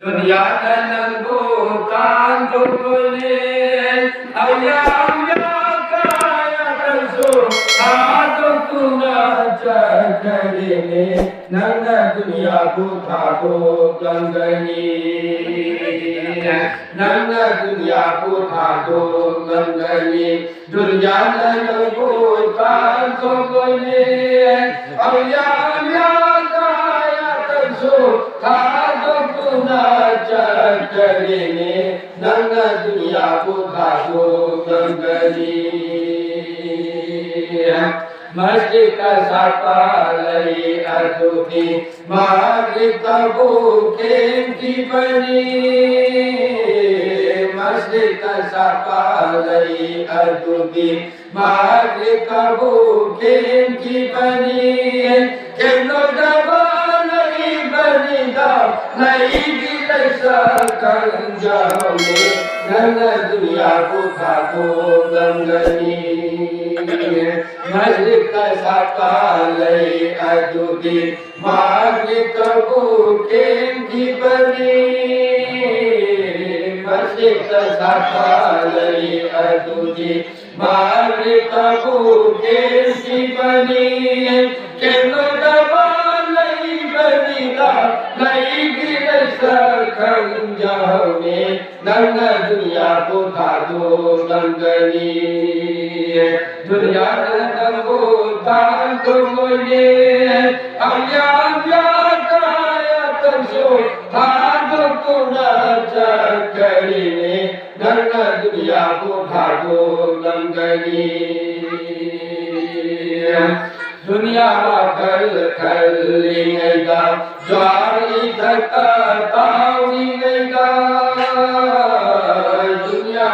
dunia dan bukan tukunin ayam yang kaya tersuh atau tuna cakrini nana dunia buta bukan gani nana dunia buta bukan gani dunia dan bukan tukunin ayam yang kaya tersuh cakrini nana dunia buta bukan gani masjid kasapalai aduki maghrib tabukin dibani masjid kasapalai aduki maghrib tabukin dibani keno dabalai bani dam nahi bilai sakal jaune nana dunia buta bukan gani masjid kasapalai aduki maghrib tabukin dibani masjid kasapalai aduki maghrib tabukin dibani keno dabalai bani dam nahi bilai sakal jaune nana dunia buta bukan gani dunia dan bukan tukunin ayam yang kaya tersuh hadut tuna cakrini nana dunia buta bukan gani दुनिया कल कलिंगा ज्वारी धक्का ताउंगा दुनिया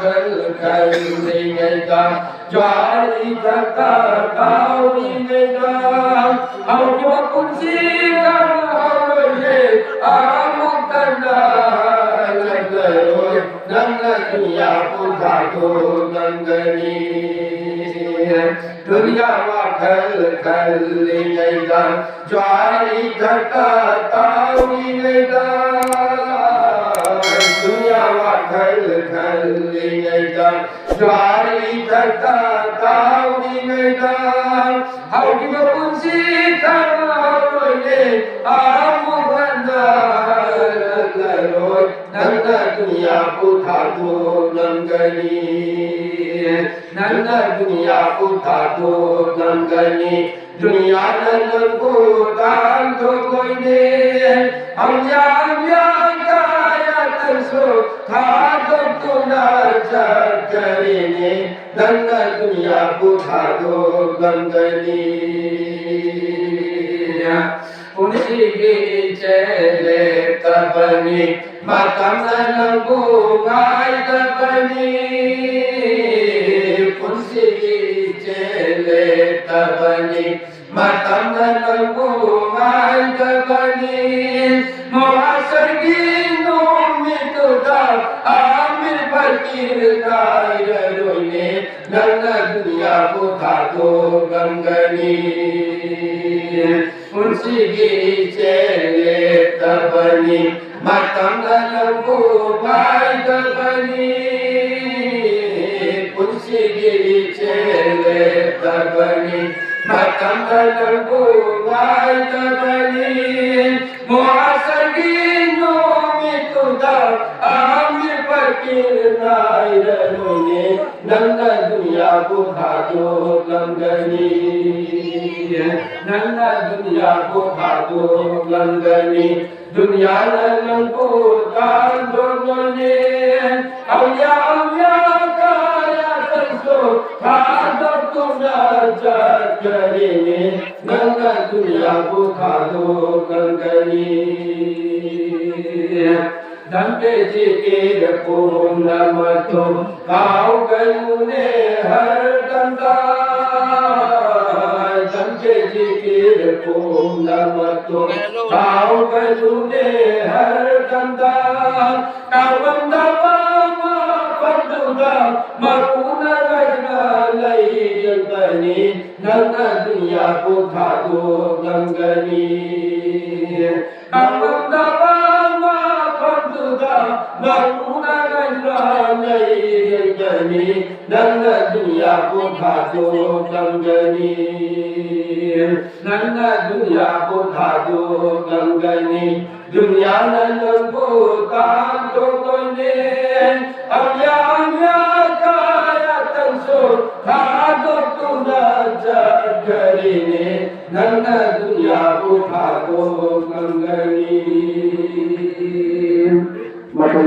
कल कलिंगा ज्वारी धक्का ताउंगा हम जो कुंसी करोगे आमुकना लगो नन्ना दुनिया बुधा तो गंगनी दुनिया कल कलिंगा ज्वारी धक्का ताउंगा दुनिया कल कलिंगा ज्वारी धक्का ताउंगा हम जो कुंसी करोगे आमुकना लगो नन्ना दुनिया बुधा तो गंगनी नन्ना दुनिया बुधा तो गंगनी दुनिया नन्ना बुधान तो कोई हम kaya tersuh hadut tuna cakrini nana dunia buta bukan gani unsigi cele tabani matam nana bungai tabani unsigi cele tabani matam nana bungai tabani muasar gino mituda amir fakir kairone nana dunia buta bukan gani unsigi cele tabani matam nana bungai tabani unsigi cele tabani matam nana bungai tabani muasar gino mituda amir fakir kairone nana dunia buta bukan gani nana dunia buta bukan gani dunia nana bukan tukunin ayam yang kaya tersuh hadut tuna cakrini nana dunia buta bukan gani dampe zikir purnamato kau gayune har danda dampe zikir purnamato kau gayune har danda kau banda ma parduga maruna gajna lai bani nana dunia buta bukan gani kau banda Banguna gani nanga dunya ko thajo gangani nanga dunya ko thajo gangani dunya nan ko tan to ne amya kaya tanso thajo tuna jagarine nanga dunya ko thajo gangani. Maka